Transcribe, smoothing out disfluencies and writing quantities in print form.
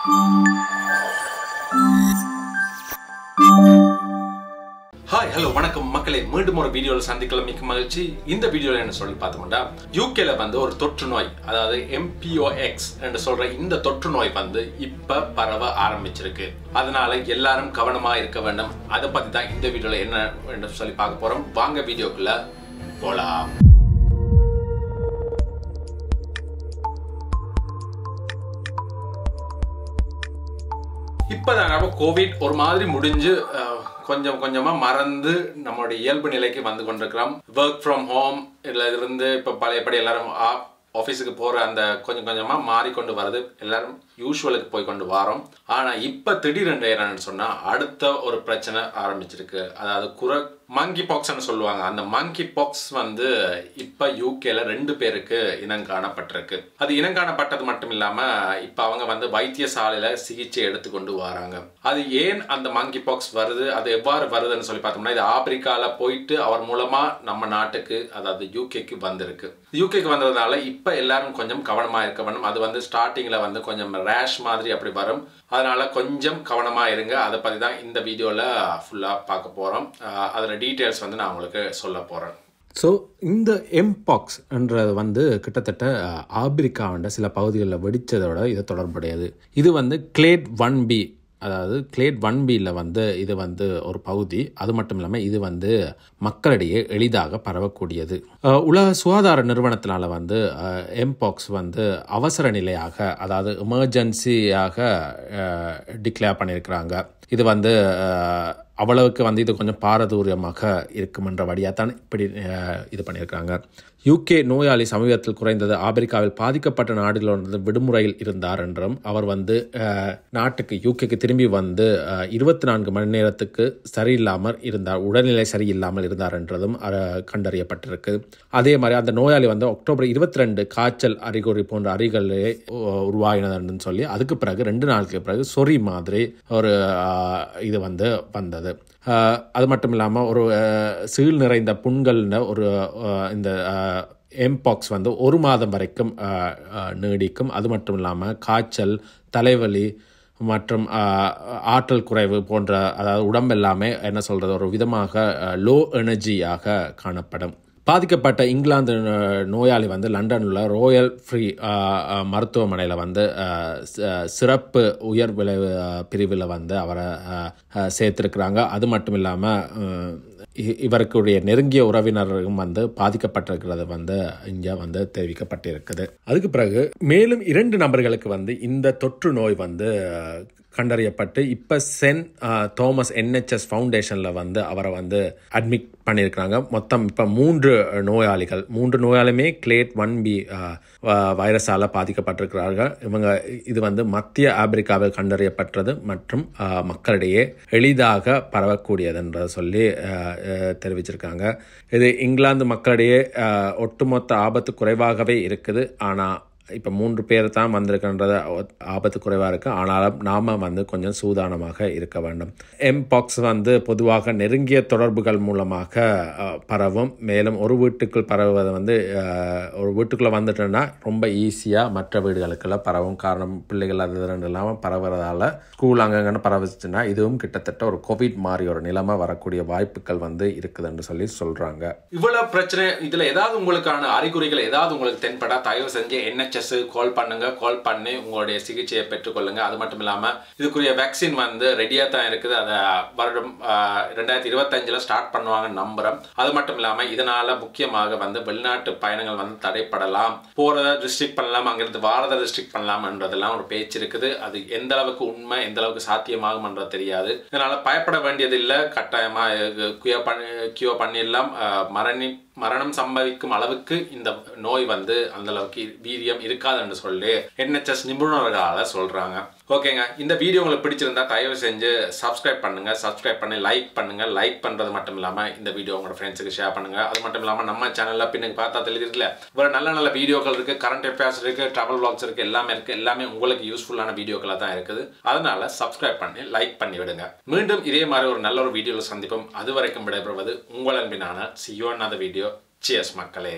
Hi hello வணக்கம் மக்களே, மீண்டும் ஒரு வீடியோவில் சந்திக்கலாம். மிக்க மகிழ்ச்சி. இந்த வீடியோவில் என்ன சொல்லி பார்த்தோம்னா, யூகேல வந்து ஒரு தொற்று நோய், அதாவது MPOX என்று சொல்ற இந்த தொற்று நோய் வந்து இப்ப பரவ ஆரம்பிச்சிருக்கு. அதனால எல்லாரும் கவனமா இருக்க வேண்டும். அதை பத்தி தான் இந்த வீடியோல என்ன என்று சொல்லி பார்க்க போறோம். வாங்க வீடியோக்குள்ள போலாம். இப்போதான் கோவிட் ஒரு மாதிரி முடிஞ்சு கொஞ்சம் கொஞ்சமா மறந்து நம்மளுடைய இயல்பு நிலைக்கு வந்து கொண்டிருக்கிறோம். ஒர்க் ஃப்ரம் ஹோம் இருந்து இப்போ பழையபடி எல்லாரும் ஆஃபீஸுக்கு போகிற அந்த கொஞ்சம் கொஞ்சமாக மாறிக்கொண்டு வருது. எல்லாரும் யூஸ்வலுக்கு போய் கொண்டு வரோம். ஆனால் இப்போ திடீரென்று என்னன்னு சொன்னால் அடுத்த ஒரு பிரச்சனை ஆரம்பிச்சிருக்கு. அதாவது மங்கி பாக்ஸ்ன்னு சொல்லுவாங்க. அந்த மங்கி பாக்ஸ் வந்து இப்போ யூகேல 2 பேருக்கு இனம் காணப்பட்டிருக்கு. அது இனம் காணப்பட்டது மட்டும் இல்லாமல் இப்போ அவங்க வந்து வைத்தியசாலையில் சிகிச்சை எடுத்துக்கொண்டு வராங்க. அது ஏன் அந்த மங்கி பாக்ஸ் வருது, அது எவ்வாறு வருதுன்னு சொல்லி பார்த்தோம்னா, இது ஆப்பிரிக்காவில் போயிட்டு அவர் மூலமாக நம்ம நாட்டுக்கு, அதாவது யூகேக்கு வந்திருக்கு. யூகேக்கு வந்ததுனால இப்போ எல்லாரும் கொஞ்சம் கவனமாக இருக்க வேண்டும். அது வந்து ஸ்டார்டிங்கில் வந்து கொஞ்சம் ரேஷ் மாதிரி அப்படி வரும். அதனால கொஞ்சம் கவனமாக இருங்க. அதை பற்றி தான் இந்த வீடியோவில் ஃபுல்லாக பார்க்க போகிறோம். அதில் டீட்டெயில்ஸ் வந்து நான் உங்களுக்கு சொல்ல போகிறேன். ஸோ இந்த எம்பாக்ஸ்ன்றது வந்து கிட்டத்தட்ட ஆப்பிரிக்காவோட சில பகுதிகளில் வெடித்ததோட இது தொடர்புடையது. இது வந்து கிளேட் 1B, அதாவது கிளேட் 1Bயில் வந்து இது வந்து ஒரு பகுதி. அது மட்டும் இல்லாமல் இது வந்து மக்களிடையே எளிதாக பரவக்கூடியது. உலக சுகாதார நிறுவனத்தினால வந்து எம்பாக்ஸ் வந்து அவசர நிலையாக, அதாவது எமர்ஜென்சியாக டிக்ளேர் பண்ணியிருக்கிறாங்க. இது வந்து அவ்வளவுக்கு வந்து இது கொஞ்சம் பாரதூரியமாக இருக்குமென்ற வழியாக தான் இப்படி இது பண்ணியிருக்காங்க. யூகே நோயாளி சமீபத்தில் குறைந்தது ஆப்பிரிக்காவில் பாதிக்கப்பட்ட நாடுகளிலிருந்து விடுமுறையில் இருந்தார் என்றும், அவர் வந்து நாட்டுக்கு யூகேக்கு திரும்பி வந்து 24 மணி நேரத்துக்கு சரியில்லாமல் இருந்தார், உடல்நிலை சரியில்லாமல் இருந்தார் என்றதும் கண்டறியப்பட்டிருக்கு. அதே மாதிரி அந்த நோயாளி வந்து அக்டோபர் 22 காய்ச்சல் அறிகுறி போன்ற அறிகுறிகளே உருவாகினதுன்னு சொல்லி அதுக்கு பிறகு 2 நாளுக்கு பிறகு சொறி மாதிரி ஒரு இது வந்து வந்தது. அது மட்டும் இல்லாமல் ஒரு சீழ் நிறைந்த புண்கள்னு ஒரு இந்த எம்பாக்ஸ் வந்து 1 மாதம் வரைக்கும் நீடிக்கும். அது மட்டும் இல்லாமல் காய்ச்சல், தலைவலி மற்றும் ஆற்றல் குறைவு போன்ற, அதாவது உடம்பெல்லாமே என்ன சொல்கிறது, ஒரு விதமாக லோ எனர்ஜியாக காணப்படும். பாதிக்கப்பட்ட இங்கிலாந்து நோயாளி வந்து லண்டனில் உள்ள ரோயல் ஃப்ரீ மருத்துவமனையில் வந்து சிறப்பு உயர் விளைவு பிரிவில் வந்து அவரை சேர்த்துருக்குறாங்க. அது மட்டும் இல்லாமல் இவருக்குடைய நெருங்கிய உறவினரும் வந்து பாதிக்கப்பட்டிருக்கிறது வந்து இங்கே வந்து தெரிவிக்கப்பட்டிருக்குது. அதுக்கு பிறகு மேலும் 2 நபர்களுக்கு வந்து இந்த தொற்று நோய் வந்து கண்டறியப்பட்டு இப்போ சென்ட் தாமஸ் NHS ஃபவுண்டேஷனில் வந்து அவரை வந்து அட்மிட் பண்ணியிருக்கிறாங்க. மொத்தம் இப்போ 3 நோயாளிகள், 3 நோயாளியுமே கிளேட் 1B வைரஸால் பாதிக்கப்பட்டிருக்கிறார்கள். இது வந்து மத்திய ஆப்பிரிக்காவில் கண்டறியப்பட்டது மற்றும் மக்களிடையே எளிதாக பரவக்கூடியதுன்றதை சொல்லி தெரிவிச்சிருக்காங்க. இது இங்கிலாந்து மக்களிடையே ஒட்டுமொத்த ஆபத்து குறைவாகவே இருக்குது. ஆனால் இப்போ 3 பேர் தான் வந்திருக்கின்றது ஆபத்து குறைவாக இருக்குது. ஆனாலும் நாம் வந்து கொஞ்சம் சூதானமாக இருக்க வேண்டும். எம்பாக்ஸ் வந்து பொதுவாக நெருங்கிய தொடர்புகள் மூலமாக பரவும். மேலும் ஒரு வீட்டுக்குள் பரவுவது வந்து ஒரு வீட்டுக்குள்ளே வந்துட்டோன்னா ரொம்ப ஈஸியாக மற்ற வீடுகளுக்கெல்லாம் பரவும். காரணம் பிள்ளைகள் அது ரெண்டு இல்லாமல் பரவுறதால ஸ்கூல் அங்கங்கன்னு பரவிச்சுன்னா இதுவும் கிட்டத்தட்ட ஒரு கோவிட் மாதிரி ஒரு நிலைமை வரக்கூடிய வாய்ப்புகள் வந்து இருக்குதுன்னு சொல்லி சொல்கிறாங்க. இவ்வளவு பிரச்சனை, இதில் ஏதாவது உங்களுக்கான அறிகுறிகள் ஏதாவது உங்களுக்கு தென்படா தயவு செஞ்சு NHS கால் பண்ணுங்க. கால் பண்ணி உங்களுடைய சிகிச்சையை பெற்றுக்கொள்ளுங்க. அது மட்டும் இல்லாமல் இதுக்குரிய வேக்சின் வந்து ரெடியாக தான் இருக்குது. அதை வருடம் 2025 ஸ்டார்ட் பண்ணுவாங்க நம்புறோம். அது மட்டும் இல்லாமல் இதனால முக்கியமாக வந்து வெளிநாட்டு பயணங்கள் வந்து தடைப்படலாம், போறதை ரெஸ்ட்ரிக்ட் பண்ணலாம், அங்கிருந்து வாரதை ரெஸ்ட்ரிக்ட் பண்ணலாம்ன்றதெல்லாம் ஒரு பேச்சு இருக்குது. அது எந்த அளவுக்கு உண்மை, எந்த அளவுக்கு சாத்தியமாகும்ன்றது தெரியாது. இதனால பயப்பட வேண்டியது இல்லை. கட்டாயமாக கியூர் பண்ணிடலாம். மரணம் சம்பவிக்கும் அளவுக்கு இந்த நோய் வந்து அந்த அளவுக்கு வீரியம் இருக்காதுன்னு சொல்லி NHS நிபுணர்களால் சொல்றாங்க. ஓகேங்க, இந்த வீடியோ உங்களுக்கு பிடிச்சிருந்தா தயவு செஞ்சு சப்ஸ்கிரைப் பண்ணுங்க. சப்ஸ்கிரைப் பண்ணி லைக் பண்ணுங்க. லைக் பண்றது மட்டும் இல்லாமல் இந்த வீடியோ உங்களோட ஃப்ரெண்ட்ஸுக்கு ஷேர் பண்ணுங்க. அது மட்டும் இல்லாமல் நம்ம சேனல்ல பின்னுக்கு பார்த்தா தெரியுதுல, ஒரு நல்ல வீடியோக்கள் இருக்கு, கரண்ட் அஃபேர்ஸ் இருக்கு, டிராவல் vlogs இருக்கு, எல்லாமே இருக்கு. எல்லாமே உங்களுக்கு யூஸ்ஃபுல்லான வீடியோக்களாக தான் இருக்குது. அதனால சப்ஸ்கிரைப் பண்ணி லைக் பண்ணி விடுங்க. மீண்டும் இதே மாதிரி ஒரு நல்ல ஒரு வீடியோவில் சந்திப்போம். அது வரைக்கும் விடைபெறுவது உங்கள் அன்பினான see you another video. Cheers மக்களே.